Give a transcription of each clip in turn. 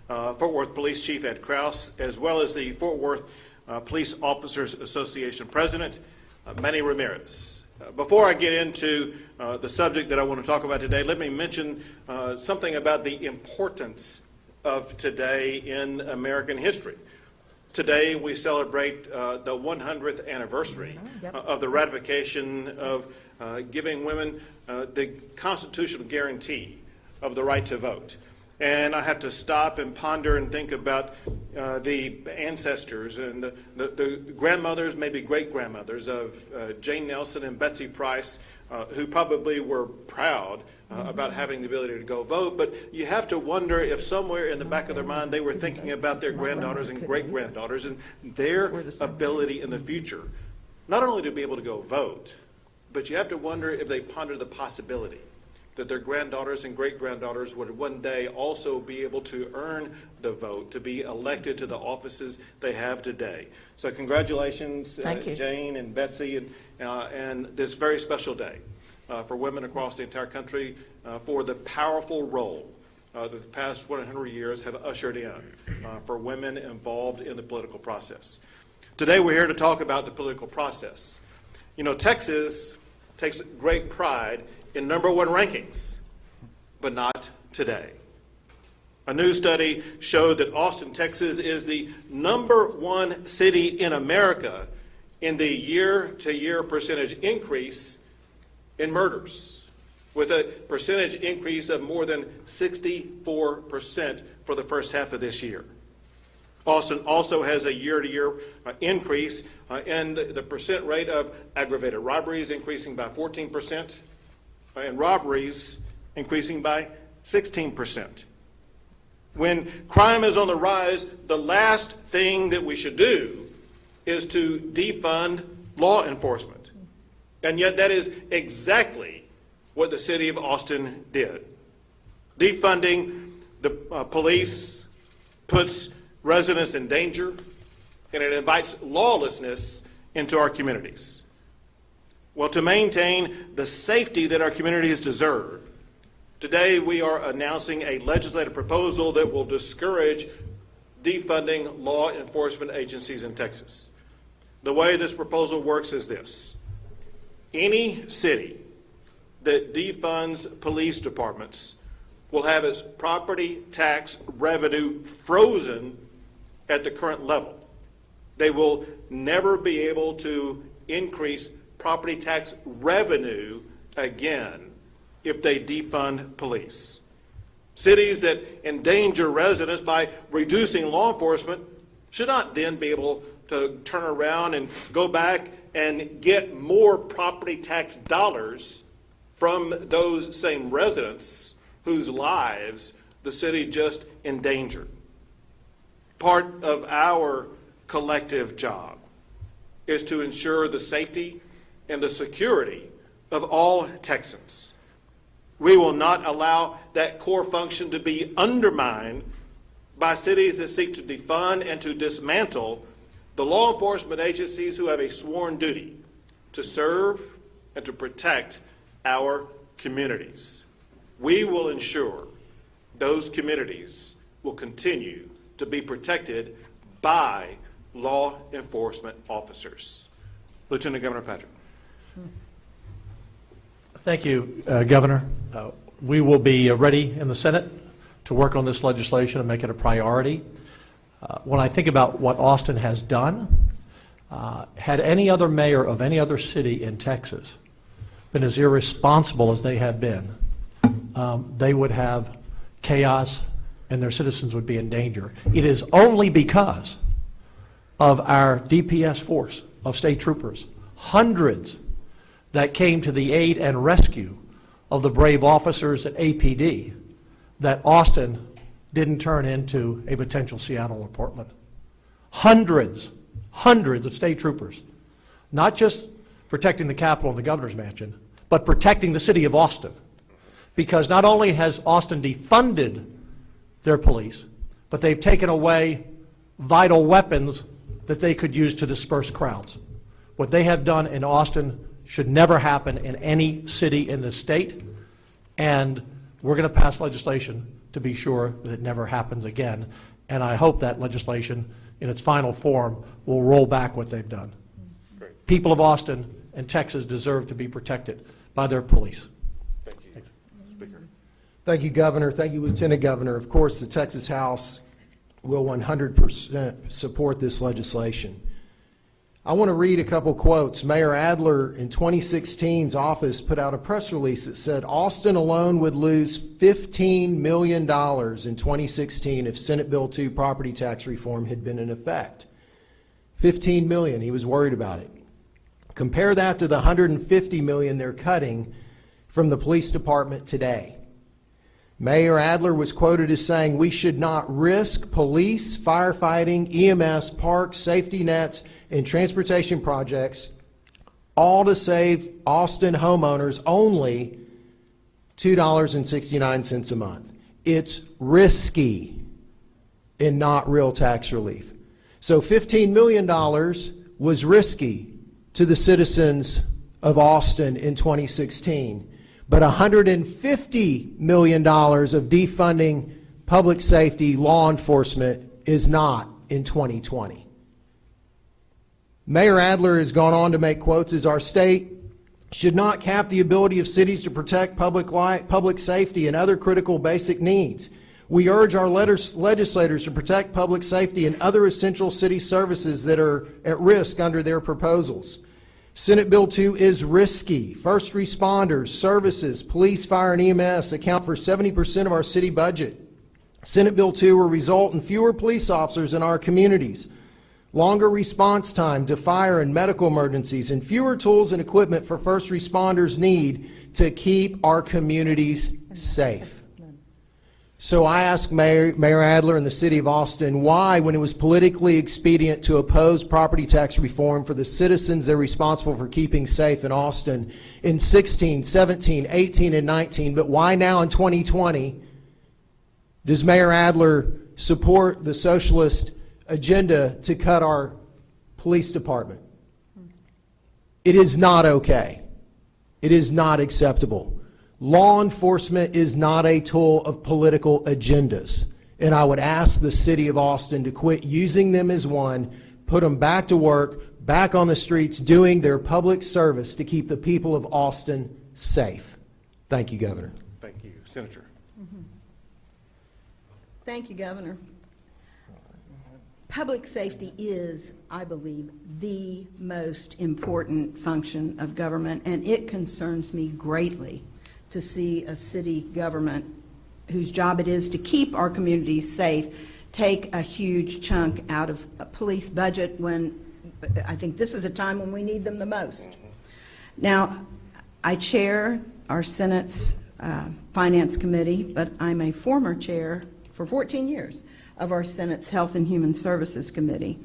Fort Worth Police Chief Ed Krause, as well as the Fort Worth Police Officers Association President, Manny Ramirez. Before I get into the subject that I want to talk about today, let me mention something about the importance of today in American history. Today we celebrate the 100th anniversary of the ratification of giving women the constitutional guarantee of the right to vote. And I have to stop and ponder and think about the ancestors and the grandmothers, maybe great-grandmothers of Jane Nelson and Betsy Price, who probably were proud about having the ability to go vote. But you have to wonder if somewhere in the back of their mind they were thinking about their granddaughters and great-granddaughters and their ability in the future, not only to be able to go vote, but you have to wonder if they pondered the possibility that their granddaughters and great-granddaughters would one day also be able to earn the vote, to be elected to the offices they have today. So congratulations, Jane and Betsy, and this very special day for women across the entire country for the powerful role that the past 100 years have ushered in for women involved in the political process. Today we're here to talk about the political process. You know, Texas takes great pride in #1 rankings, but not today. A new study showed that Austin, Texas is the #1 city in America in the year-to-year percentage increase in murders, with a percentage increase of more than 64% for the first half of this year. Austin also has a year-to-year increase in the percent rate of aggravated robberies, increasing by 14%. And robberies increasing by 16%. When crime is on the rise, the last thing that we should do is to defund law enforcement. And yet that is exactly what the city of Austin did. Defunding the police puts residents in danger, and it invites lawlessness into our communities. Well, to maintain the safety that our communities deserve, today we are announcing a legislative proposal that will discourage defunding law enforcement agencies in Texas. The way this proposal works is this. Any city that defunds police departments will have its property tax revenue frozen at the current level. They will never be able to increase property tax revenue again if they defund police. Cities that endanger residents by reducing law enforcement should not then be able to turn around and go back and get more property tax dollars from those same residents whose lives the city just endangered. Part of our collective job is to ensure the safety and the security of all Texans. We will not allow that core function to be undermined by cities that seek to defund and to dismantle the law enforcement agencies who have a sworn duty to serve and to protect our communities. We will ensure those communities will continue to be protected by law enforcement officers. Lieutenant Governor Patrick. Thank you, Governor. We will be ready in the Senate to work on this legislation and make it a priority. When I think about what Austin has done, had any other mayor of any other city in Texas been as irresponsible as they have been, they would have chaos and their citizens would be in danger. It is only because of our DPS force of state troopers, hundreds that came to the aid and rescue of the brave officers at APD, that Austin didn't turn into a potential Seattle or Portland. Hundreds of state troopers, not just protecting the Capitol and the governor's mansion, but protecting the city of Austin. Because not only has Austin defunded their police, but they've taken away vital weapons that they could use to disperse crowds. What they have done in Austin should never happen in any city in the state, and we're going to pass legislation to be sure that it never happens again. And I hope that legislation, in its final form, will roll back what they've done. Great. People of Austin and Texas deserve to be protected by their police. Thank you. Speaker. Thank you, Governor. Thank you, Lieutenant Governor. Of course, the Texas House will 100% support this legislation. I want to read a couple quotes. Mayor Adler in 2016's office put out a press release that said Austin alone would lose $15 million in 2016 if Senate Bill 2 property tax reform had been in effect. $15 million, he was worried about it. Compare that to the $150 million they're cutting from the police department today. Mayor Adler was quoted as saying, "We should not risk police, firefighting, EMS, parks, safety nets, and transportation projects, all to save Austin homeowners only $2.69 a month. It's risky and not real tax relief." So $15 million was risky to the citizens of Austin in 2016. But $150 million of defunding public safety law enforcement is not in 2020. Mayor Adler has gone on to make quotes as our state should not cap the ability of cities to protect public safety and other critical basic needs. We urge our legislators to protect public safety and other essential city services that are at risk under their proposals. Senate Bill 2 is risky. First responders, services, police, fire, and EMS account for 70% of our city budget. Senate Bill 2 will result in fewer police officers in our communities, longer response time to fire and medical emergencies, and fewer tools and equipment for first responders need to keep our communities safe. So I asked Mayor Adler and the city of Austin why, when it was politically expedient to oppose property tax reform for the citizens they're responsible for keeping safe in Austin in 16, 17, 18, and 19, but why now in 2020 does Mayor Adler support the socialist agenda to cut our police department? It is not okay. It is not acceptable. Law enforcement is not a tool of political agendas, and I would ask the city of Austin to quit using them as one, put them back to work, back on the streets, doing their public service to keep the people of Austin safe. Thank you, Governor. Thank you. Senator. Thank you, Governor. Public safety is, I believe, the most important function of government, and it concerns me greatly to see a city government whose job it is to keep our communities safe take a huge chunk out of a police budget when I think this is a time when we need them the most. Now, I chair our Senate's Finance Committee, but I'm a former chair for 14 years of our Senate's Health and Human Services Committee,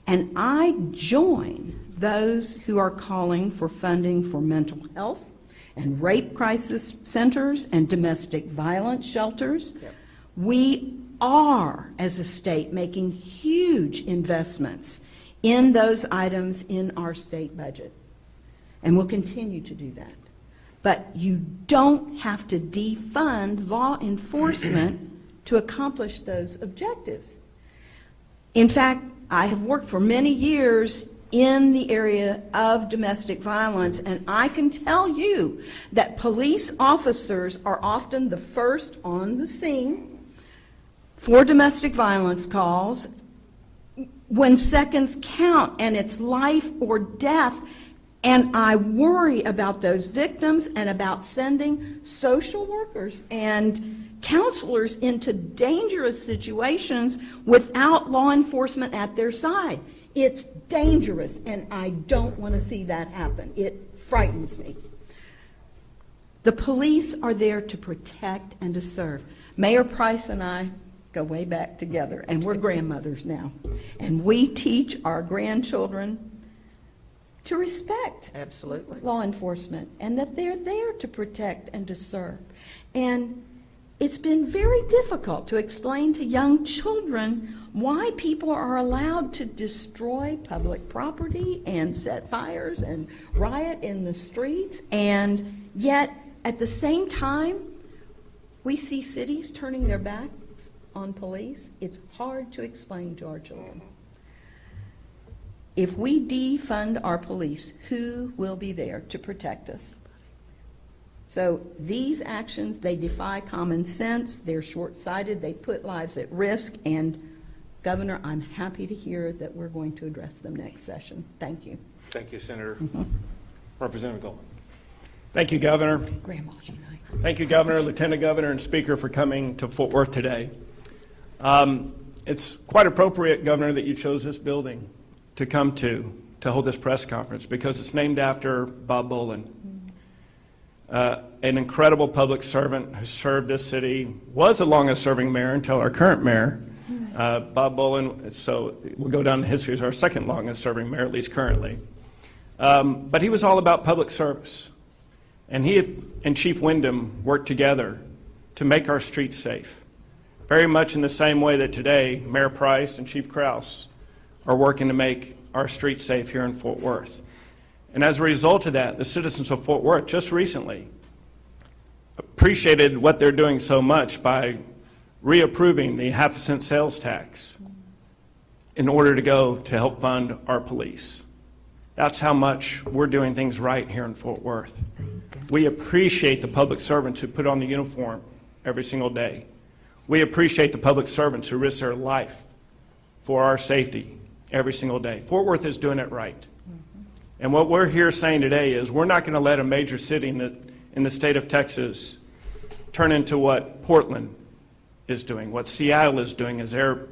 and I join those who are calling for funding for mental health and rape crisis centers and domestic violence shelters. Yep. We are, as a state, making huge investments in those items in our state budget, and we'll continue to do that. But you don't have to defund law enforcement to accomplish those objectives. In fact, I have worked for many years in the area of domestic violence, and I can tell you that police officers are often the first on the scene for domestic violence calls when seconds count and it's life or death. And I worry about those victims and about sending social workers and counselors into dangerous situations without law enforcement at their side. It's dangerous, and I don't want to see that happen. It frightens me. The police are there to protect and to serve. Mayor Price and I go way back together, and we're grandmothers now. And we teach our grandchildren to respect Absolutely. law enforcement and that they're there to protect and to serve. And it's been very difficult to explain to young children why people are allowed to destroy public property and set fires and riot in the streets, and yet at the same time We see cities turning their backs on police. It's hard to explain to our children. If we defund our police, who will be there to protect us? So these actions, they defy common sense, they're short-sighted, they put lives at risk, and Governor, I'm happy to hear that we're going to address them next session. Thank you. Thank you, Senator. Representative Goldman. Thank you, Governor. Grandma's Unite. Thank you, Governor, Lieutenant Governor, and Speaker for coming to Fort Worth today. It's quite appropriate, Governor, that you chose this building to come to hold this press conference because it's named after Bob Bolin, an incredible public servant who served this city, was the longest-serving mayor until our current mayor, Bob Bolin. So we'll go down in history as our second longest-serving mayor, at least currently. But he was all about public service. And he and Chief Wyndham worked together to make our streets safe, very much in the same way that today Mayor Price and Chief Krause are working to make our streets safe here in Fort Worth. And as a result of that, the citizens of Fort Worth just recently appreciated what they're doing so much by reapproving the half-a-cent sales tax in order to go to help fund our police. That's how much we're doing things right here in Fort Worth. We appreciate the public servants who put on the uniform every single day. We appreciate the public servants who risk their life for our safety every single day. Fort Worth is doing it right. And what we're here saying today is we're not going to let a major city in the state of Texas turn into what Portland is doing, what Seattle is doing, as their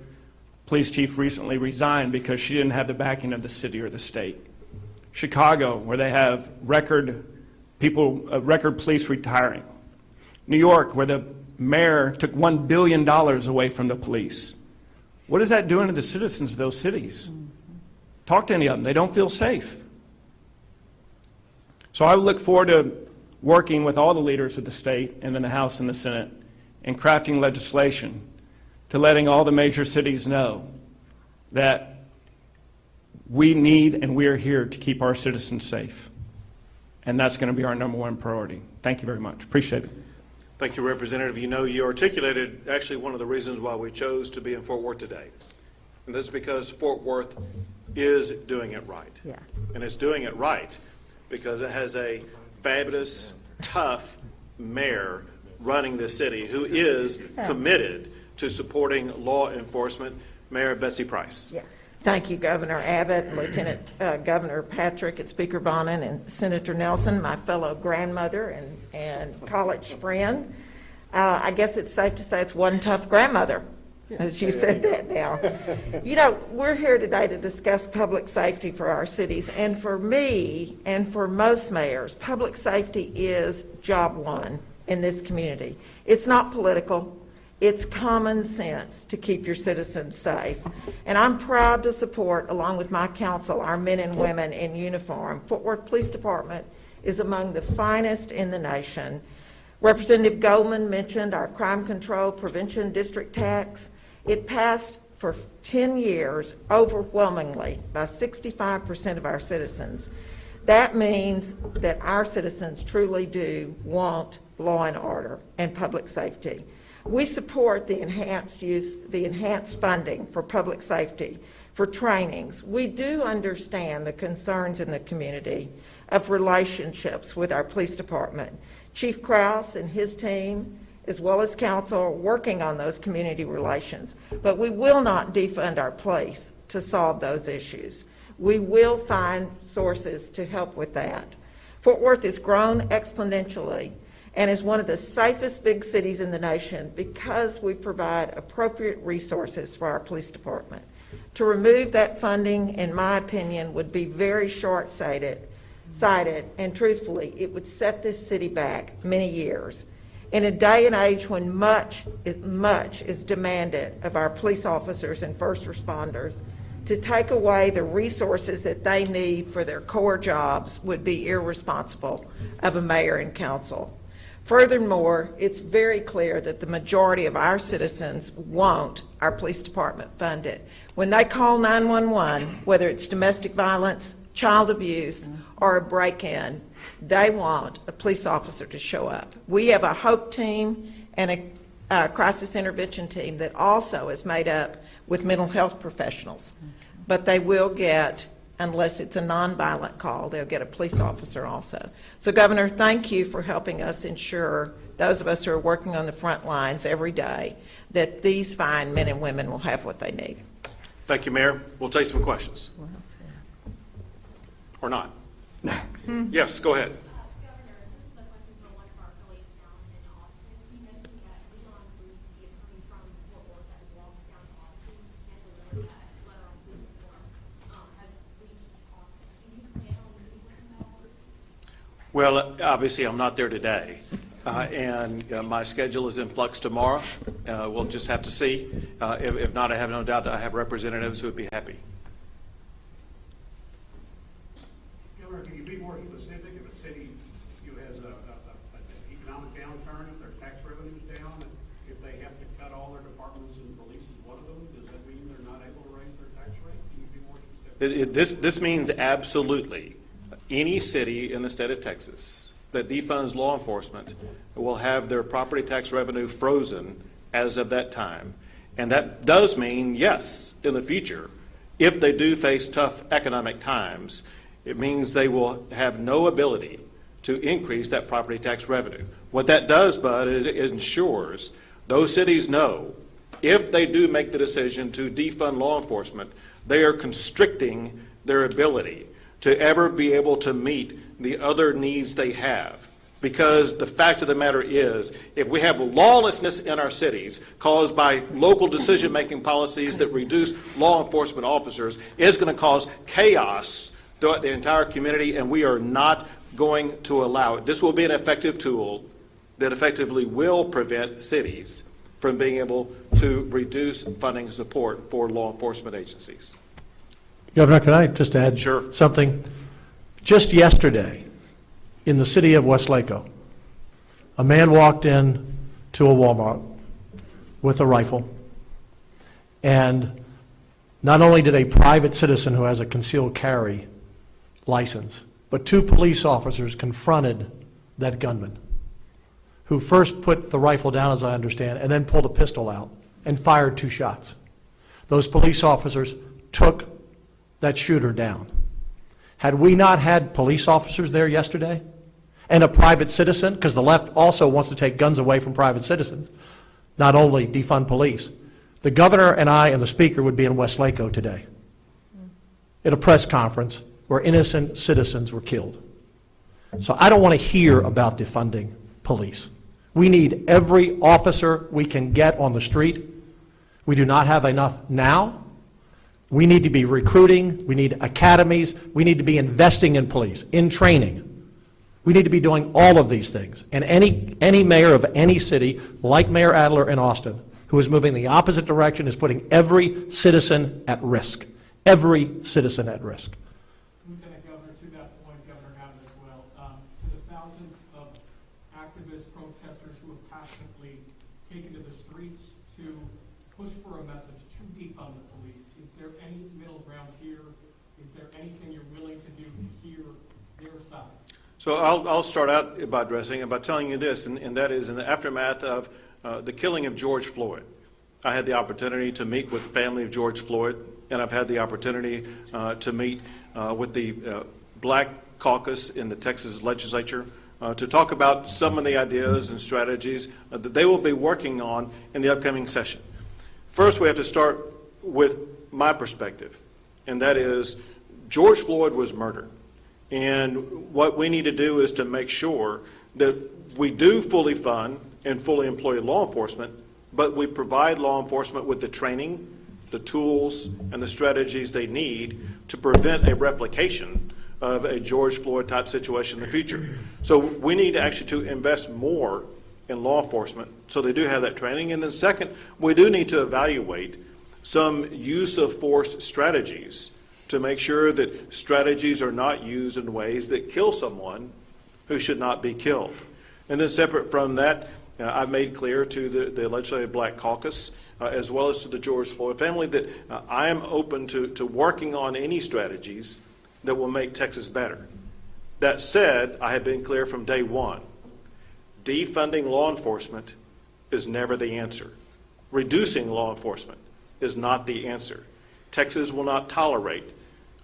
police chief recently resigned because she didn't have the backing of the city or the state. Chicago, where they have record police retiring. New York, where the mayor took $1 billion away from the police. What is that doing to the citizens of those cities? Talk to any of them. They don't feel safe. So I look forward to working with all the leaders of the state and in the House and the Senate and crafting legislation to letting all the major cities know that we need and we are here to keep our citizens safe. And that's going to be our #1 priority. Thank you very much. Appreciate it. Thank you, Representative. You know, you articulated actually one of the reasons why we chose to be in Fort Worth today. And this is because Fort Worth is doing it right. Yeah. And it's doing it right because it has a fabulous, tough mayor running this city who is committed to supporting law enforcement, Mayor Betsy Price. Yes. Thank you, Governor Abbott, and Lieutenant Governor Patrick, and Speaker Bonin, and Senator Nelson, my fellow grandmother and college friend. I guess it's safe to say it's one tough grandmother, as you said that now. You know, we're here today to discuss public safety for our cities, and for me and for most mayors, public safety is job one in this community. It's not political. It's common sense to keep your citizens safe. And I'm proud to support, along with my council, our men and women in uniform. Fort Worth Police Department is among the finest in the nation. Representative Goldman mentioned our crime control prevention district tax. It passed for 10 years overwhelmingly by 65% of our citizens. That means that our citizens truly do want law and order and public safety. We support the enhanced funding for public safety, for trainings. We do understand the concerns in the community of relationships with our police department. Chief Krause and his team, as well as council, are working on those community relations. But we will not defund our police to solve those issues. We will find sources to help with that. Fort Worth has grown exponentially and is one of the safest big cities in the nation because we provide appropriate resources for our police department. To remove that funding, in my opinion, would be very short-sighted, and truthfully, it would set this city back many years. In a day and age when much is demanded of our police officers and first responders, to take away the resources that they need for their core jobs would be irresponsible of a mayor and council. Furthermore, it's very clear that the majority of our citizens want our police department funded. When they call 911, whether it's domestic violence, child abuse, or a break-in, they want a police officer to show up. We have a HOPE team and a crisis intervention team that also is made up with mental health professionals. But they will get, unless it's a nonviolent call, they'll get a police officer also. So, Governor, thank you for helping us ensure, those of us who are working on the front lines every day, that these fine men and women will have what they need. Thank you, Mayor. We'll take some questions. Or not. Yes, go ahead. Governor, this is a question for one of our colleagues down in Austin. He mentioned that Leon Bruce will be coming from Fort Worth that walks down to Austin and deliver that letter on police form has reached Austin. Can you plan on meeting with him about this? Well, obviously, I'm not there today, and my schedule is in flux tomorrow. We'll just have to see. If not, I have no doubt that I have representatives who would be happy. Governor, can you be more specific? If a city has an economic downturn, if their tax revenue's down, if they have to cut all their departments and police is one of them, does that mean they're not able to raise their tax rate? Can you be more specific? This means absolutely any city in the state of Texas that defunds law enforcement will have their property tax revenue frozen as of that time. And that does mean, yes, in the future, if they do face tough economic times, it means they will have no ability to increase that property tax revenue. What that does, Bud, is it ensures those cities know if they do make the decision to defund law enforcement, they are constricting their ability to ever be able to meet the other needs they have. Because the fact of the matter is, if we have lawlessness in our cities caused by local decision-making policies that reduce law enforcement officers, it's going to cause chaos throughout the entire community, and we are not going to allow it. This will be an effective tool that effectively will prevent cities from being able to reduce funding support for law enforcement agencies. Governor, can I just add Sure. something? Just yesterday, in the city of Westlaco, a man walked in to a Walmart with a rifle, and not only did a private citizen who has a concealed carry license, but 2 police officers confronted that gunman, who first put the rifle down, as I understand, and then pulled a pistol out and fired 2 shots. Those police officers took that shooter down. Had we not had police officers there yesterday and a private citizen, because the left also wants to take guns away from private citizens, not only defund police, the governor and I and the speaker would be in Westlaco today at a press conference where innocent citizens were killed. So I don't want to hear about defunding police. We need every officer we can get on the street. We do not have enough now. We need to be recruiting. We need academies. We need to be investing in police, in training. We need to be doing all of these things. And any mayor of any city, like Mayor Adler in Austin, who is moving the opposite direction, is putting every citizen at risk. Every citizen at risk. Lieutenant Governor, to that point, Governor Abbott as well, to the thousands of activists, protesters who have passionately taken to the streets to push for a message to defund the police, is there any middle ground here? Is there anything you're willing to do to hear their side? So I'll start out by addressing it by telling you this, and that is in the aftermath of the killing of George Floyd. I had the opportunity to meet with the family of George Floyd, and I've had the opportunity to meet with the Black Caucus in the Texas legislature to talk about some of the ideas and strategies that they will be working on in the upcoming session. First, we have to start with my perspective, and that is George Floyd was murdered. And what we need to do is to make sure that we do fully fund and fully employ law enforcement, but we provide law enforcement with the training, the tools, and the strategies they need to prevent a replication of a George Floyd type situation in the future. So we need actually to invest more in law enforcement so they do have that training. And then second, we do need to evaluate some use of force strategies to make sure that strategies are not used in ways that kill someone who should not be killed. And then separate from that, I've made clear to the Legislative Black Caucus, as well as to the George Floyd family, that I am open to working on any strategies that will make Texas better. That said, I have been clear from day one, defunding law enforcement is never the answer. Reducing law enforcement is not the answer. Texas will not tolerate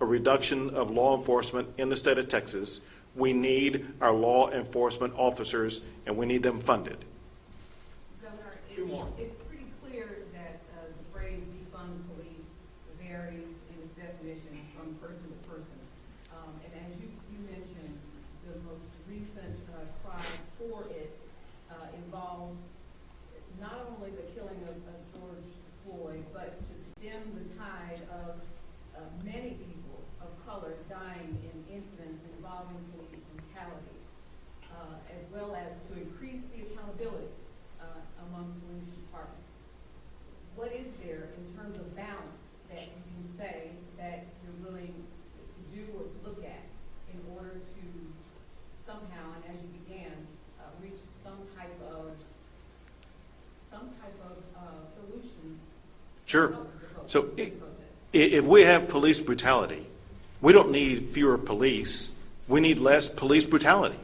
a reduction of law enforcement in the state of Texas. We need our law enforcement officers, and we need them funded. Governor, it's pretty clear that the phrase defund police varies in its definition from person to person. And as you mentioned, the most recent cry for it involves not only the killing of George Floyd, but to stem the tide of many people of color dying in incidents involving police brutality, as well as to increase the accountability among police departments. What is there in terms of balance that you can say that you're willing to do or to look at in order to somehow, and as you began, reach some type of solutions? Sure. So if we have police brutality, we don't need fewer police. We need less police brutality.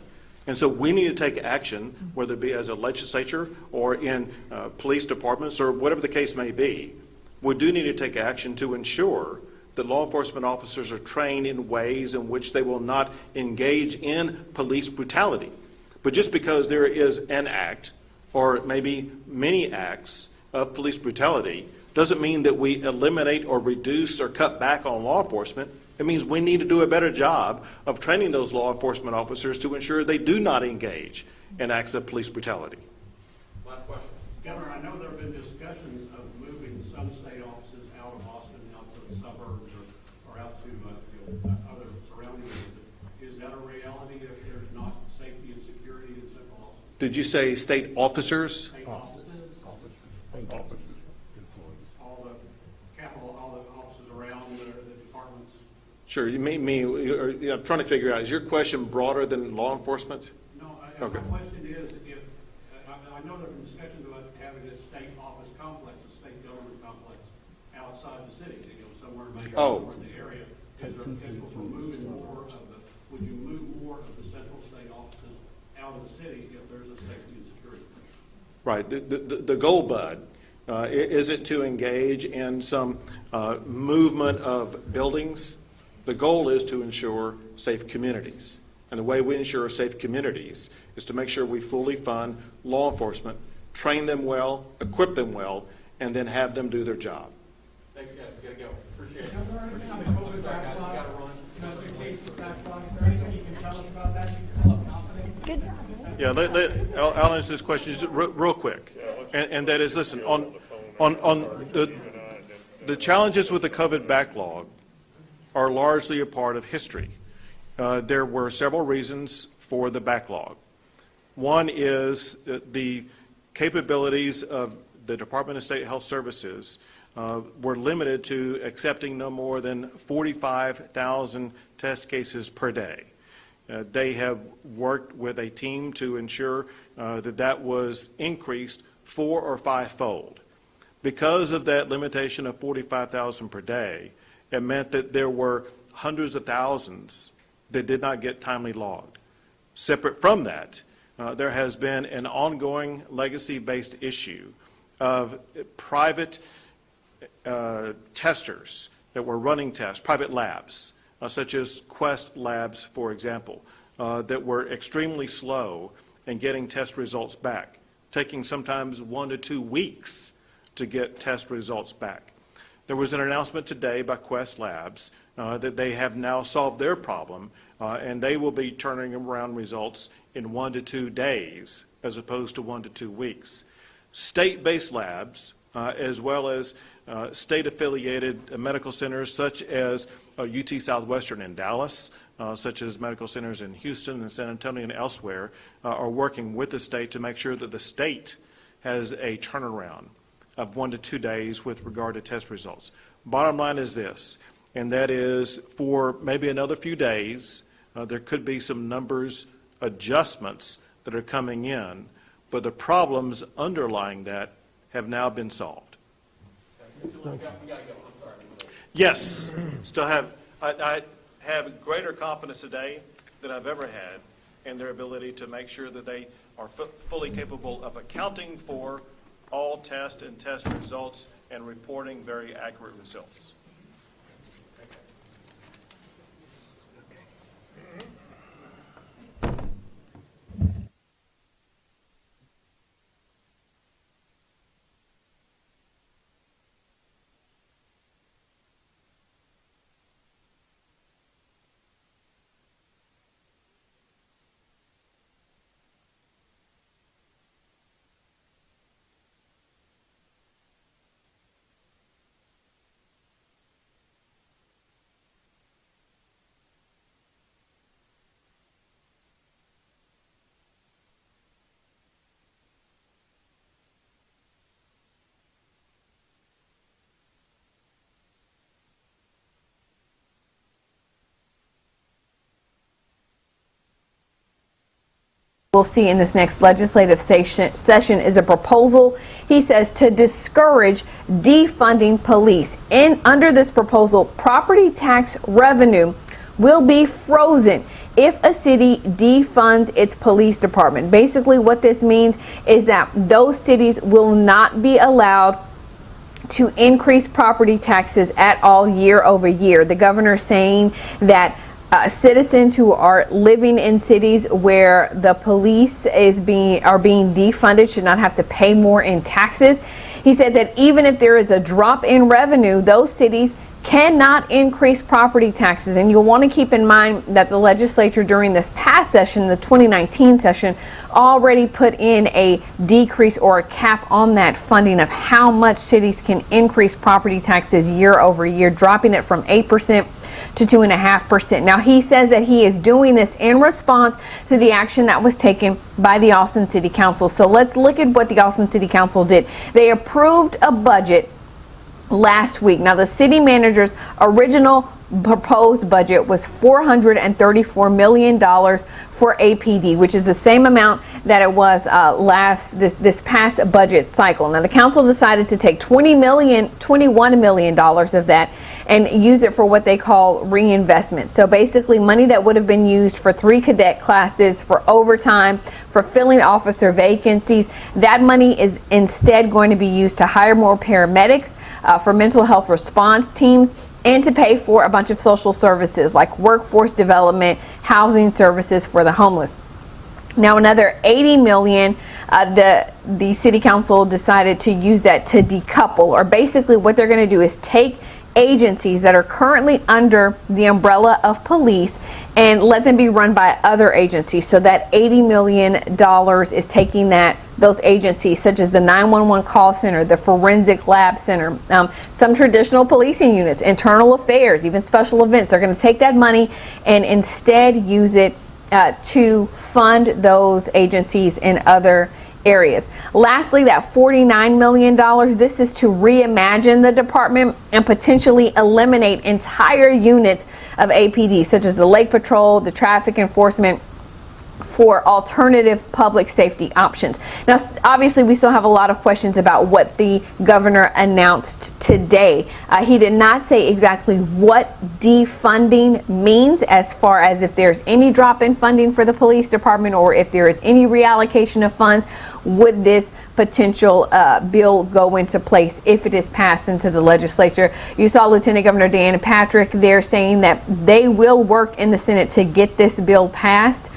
And so we need to take action, whether it be as a legislature or in police departments or whatever the case may be. We do need to take action to ensure that law enforcement officers are trained in ways in which they will not engage in police brutality. But just because there is an act or maybe many acts of police brutality doesn't mean that we eliminate or reduce or cut back on law enforcement. It means we need to do a better job of training those law enforcement officers to ensure they do not engage in acts of police brutality. Last question. Governor, I know there have been discussions of moving some state offices out of Austin, out to the suburbs or out to other surrounding areas. Is that a reality if there's not safety and security in central Austin? Did you say state officers? State offices? All the capital, all the offices around the departments? Sure. You mean me? I'm trying to figure out, is your question broader than law enforcement? No, Okay. my question is, if I know there have been discussions about having a state office complex, a state government complex outside the city, somewhere maybe somewhere in the area. Is there potential for moving more of the? Would you move more of the central state offices out of the city if there's a safety and security? Right. The goal, Bud, isn't to engage in some movement of buildings. The goal is to ensure safe communities. And the way we ensure safe communities is to make sure we fully fund law enforcement, train them well, equip them well, and then have them do their job. Thanks, guys. We got to go. Appreciate it. Governor, on the COVID backlog, We got to run. the case of backlog, is there anything you can tell us about that? You can fill up confidence? Good job. Yeah, I'll answer this question just real quick. And that is, listen, on the challenges with the COVID backlog are largely a part of history. There were several reasons for the backlog. One is the capabilities of the Department of State Health Services were limited to accepting no more than 45,000 test cases per day. They have worked with a team to ensure that was increased 4- or 5-fold. Because of that limitation of 45,000 per day, it meant that there were hundreds of thousands that did not get timely logged. Separate from that, there has been an ongoing legacy-based issue of private testers that were running tests, private labs, such as Quest Labs, for example, that were extremely slow in getting test results back, taking sometimes 1 to 2 weeks to get test results back. There was an announcement today by Quest Labs that they have now solved their problem, and they will be turning around results in 1 to 2 days as opposed to 1 to 2 weeks. State-based labs, as well as state-affiliated medical centers such as UT Southwestern in Dallas, such as medical centers in Houston and San Antonio and elsewhere, are working with the state to make sure that the state has a turnaround of 1 to 2 days with regard to test results. Bottom line is this, and that is for maybe another few days, there could be some numbers adjustments that are coming in, but the problems underlying that have now been solved. We got to go. I'm sorry. Yes, I have greater confidence today than I've ever had in their ability to make sure that they are fully capable of accounting for all tests and test results and reporting very accurate results. We'll see in this next legislative session is a proposal, he says, to discourage defunding police. Under this proposal, property tax revenue will be frozen if a city defunds its police department. Basically, what this means is that those cities will not be allowed to increase property taxes at all year over year. The governor saying that citizens who are living in cities where the police are being defunded should not have to pay more in taxes. He said that even if there is a drop in revenue, those cities cannot increase property taxes. And you'll want to keep in mind that the legislature during this past session, the 2019 session, already put in a decrease or a cap on that funding of how much cities can increase property taxes year over year, dropping it from 8% to 2.5%. Now, he says that he is doing this in response to the action that was taken by the Austin City Council. So let's look at what the Austin City Council did. They approved a budget last week. Now, the city manager's original proposed budget was $434 million for APD, which is the same amount that it was this past budget cycle. Now, the council decided to take $21 million of that and use it for what they call reinvestment. So basically money that would have been used for 3 cadet classes, for overtime, for filling officer vacancies. That money is instead going to be used to hire more paramedics, for mental health response teams, and to pay for a bunch of social services like workforce development, housing services for the homeless. Now, another $80 million, the city council decided to use that to decouple, or basically what they're going to do is take agencies that are currently under the umbrella of police and let them be run by other agencies. So that $80 million is taking those agencies such as the 911 call center, the forensic lab center, some traditional policing units, internal affairs, even special events. They're going to take that money and instead use it to fund those agencies in other areas. Lastly, that $49 million, this is to reimagine the department and potentially eliminate entire units of APD, such as the Lake Patrol, the traffic enforcement, for alternative public safety options. Now, obviously, we still have a lot of questions about what the governor announced today. He did not say exactly what defunding means, as far as if there's any drop in funding for the police department or if there is any reallocation of funds. Would this potential bill go into place if it is passed into the legislature? You saw Lieutenant Governor Dan Patrick there saying that they will work in the Senate to get this bill passed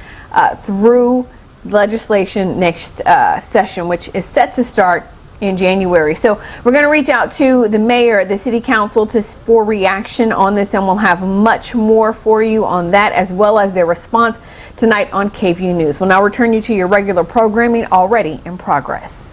through legislation next session, which is set to start in January. So we're going to reach out to the mayor, the city council, for reaction on this, and we'll have much more for you on that, as well as their response tonight on KVUE News. We'll now return you to your regular programming already in progress.